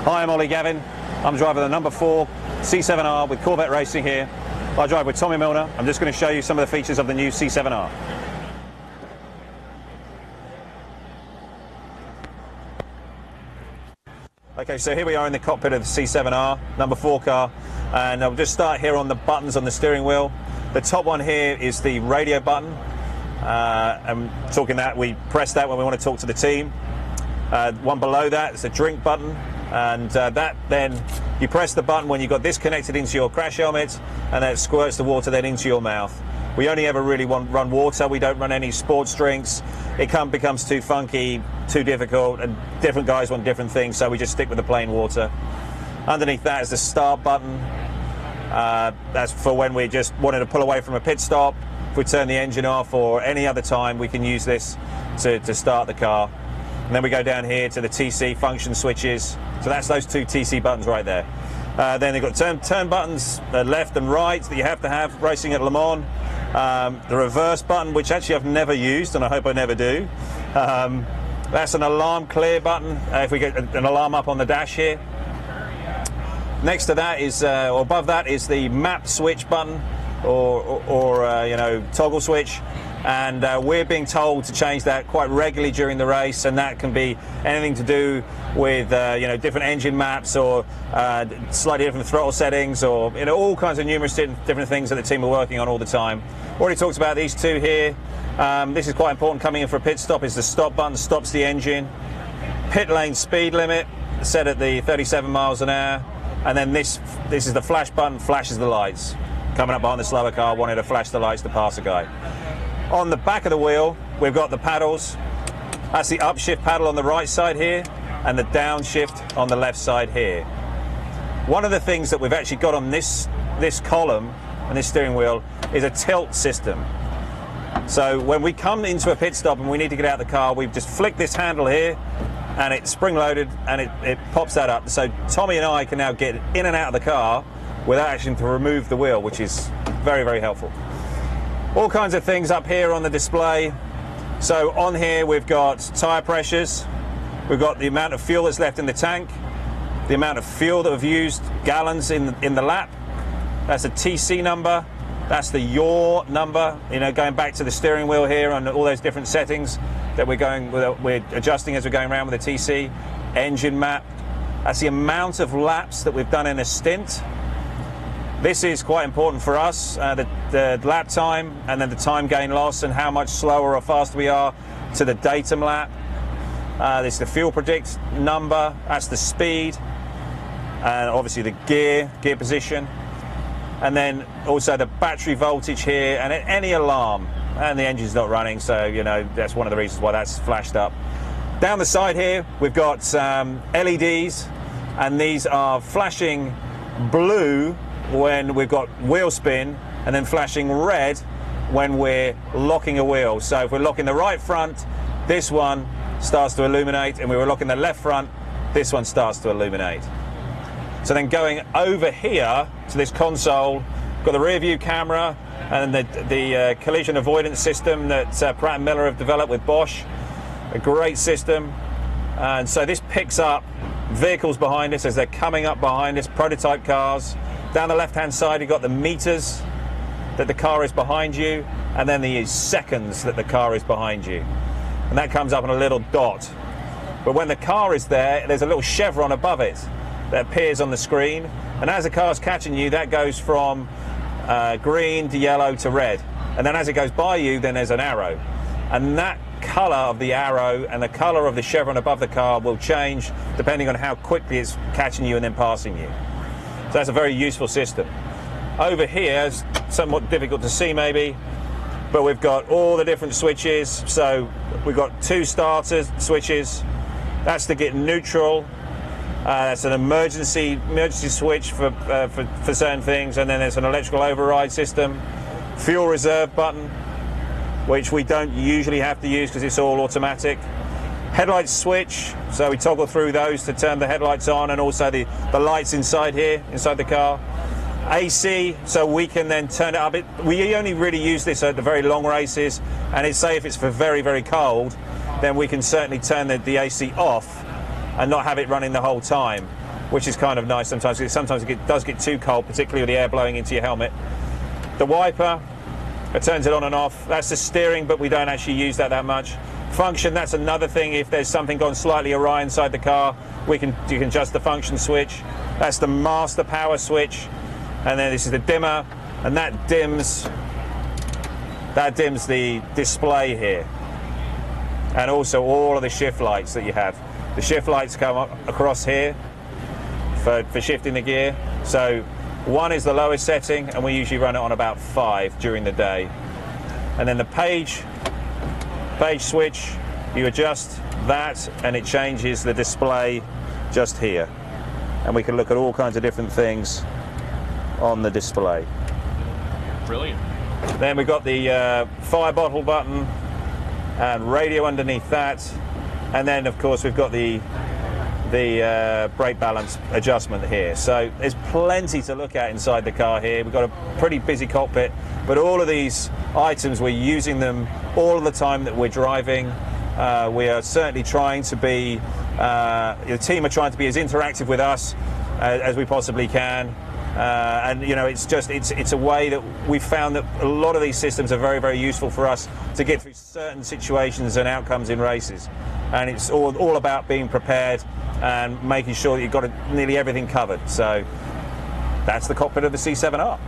Hi, I'm Oliver Gavin. I'm driving the number 4 C7R with Corvette Racing here. I drive with Tommy Milner. I'm just going to show you some of the features of the new C7R. Okay, so here we are in the cockpit of the C7R, number 4 car, and I'll just start here on the buttons on the steering wheel. The top one here is the radio button. I'm talking that, we press that when we want to talk to the team. One below that is a drink button, and that then you press the button when you've got this connected into your crash helmet, and that squirts the water then into your mouth. We only ever really run water. We don't run any sports drinks. It becomes too funky, too difficult, and different guys want different things, so we just stick with the plain water. Underneath that is the start button. That's for when we just wanted to pull away from a pit stop. If we turn the engine off or any other time, we can use this to start the car. And then we go down here to the TC function switches. So that's those 2 TC buttons right there. Then they've got turn buttons, left and right, that you have to have racing at Le Mans. The reverse button, which actually I've never used, and I hope I never do. That's an alarm clear button, if we get an alarm up on the dash here. Next to that is, or above that, is the map switch button, or you know, toggle switch. And we're being told to change that quite regularly during the race, and that can be anything to do with you know, different engine maps, or slightly different throttle settings, or you know, all kinds of numerous different things that the team are working on all the time. Already talked about these 2 here. This is quite important coming in for a pit stop. Is the stop button, stops the engine. Pit lane speed limit set at the 37 miles an hour, and then this is the flash button, flashes the lights. Coming up behind the slower car, wanted to flash the lights to pass a guy. On the back of the wheel, we've got the paddles. That's the upshift paddle on the right side here, and the downshift on the left side here. One of the things that we've actually got on this column and this steering wheel is a tilt system. So when we come into a pit stop and we need to get out of the car, we've just flicked this handle here, and it's spring-loaded, and it pops that up. So Tommy and I can now get in and out of the car without actually to remove the wheel, which is very, very helpful. All kinds of things up here on the display. So on here we've got tyre pressures, we've got the amount of fuel that's left in the tank, the amount of fuel that we've used, gallons in the lap. That's a TC number, that's the yaw number, you know, going back to the steering wheel here and all those different settings that we're adjusting as we're going around with the TC. Engine map, that's the amount of laps that we've done in a stint. This is quite important for us, the lap time, and then the time gain loss, and how much slower or faster we are to the datum lap. This is the fuel predict number, that's the speed, and obviously the gear position. And then also the battery voltage here, and any alarm, and the engine's not running, so you know, that's one of the reasons why that's flashed up. Down the side here, we've got LEDs, and these are flashing blue when we've got wheel spin, and then flashing red when we're locking a wheel. So if we're locking the right front, this one starts to illuminate, and we were locking the left front, this one starts to illuminate. So then going over here to this console, we've got the rear view camera and the collision avoidance system that Pratt & Miller have developed with Bosch. A great system. And so this picks up vehicles behind us as they're coming up behind us, prototype cars. Down the left-hand side, you've got the meters that the car is behind you, and then the seconds that the car is behind you. And that comes up in a little dot. But when the car is there, there's a little chevron above it that appears on the screen. And as the car's catching you, that goes from green to yellow to red. And then as it goes by you, then there's an arrow. And that colour of the arrow and the colour of the chevron above the car will change depending on how quickly it's catching you and then passing you. So that's a very useful system. Over here, it's somewhat difficult to see maybe, but we've got all the different switches. So we've got 2 starter switches. That's to get neutral. That's an emergency switch for certain things, and then there's an electrical override system. Fuel reserve button, which we don't usually have to use because it's all automatic. Headlight switch, so we toggle through those to turn the headlights on, and also the lights inside here, inside the car. AC, so we can then turn it up. We only really use this at the very long races, and say if it's for very, very cold, then we can certainly turn the AC off and not have it running the whole time. which is kind of nice sometimes. Sometimes it does get too cold, particularly with the air blowing into your helmet. The wiper, it turns it on and off. That's the steering, but we don't actually use that much. Function, that's another thing. If there's something gone slightly awry inside the car, you can adjust the function switch. That's the master power switch. And then this is the dimmer, and that dims the display here. And also all of the shift lights that you have. The shift lights come across here for shifting the gear. So 1 is the lowest setting, and we usually run it on about 5 during the day. And then the page switch, you adjust that and it changes the display just here. And we can look at all kinds of different things on the display. Brilliant. Then we've got the fire bottle button and radio underneath that. And then of course we've got the brake balance adjustment here. So there's plenty to look at inside the car here. We've got a pretty busy cockpit, but all of these items, we're using them all of the time that we're driving. We are certainly trying to be, the team are trying to be as interactive with us as we possibly can. And you know, it's a way that we've found that a lot of these systems are very, very useful for us to get through certain situations and outcomes in races. And it's all about being prepared and making sure that you've got nearly everything covered. So that's the cockpit of the C7R.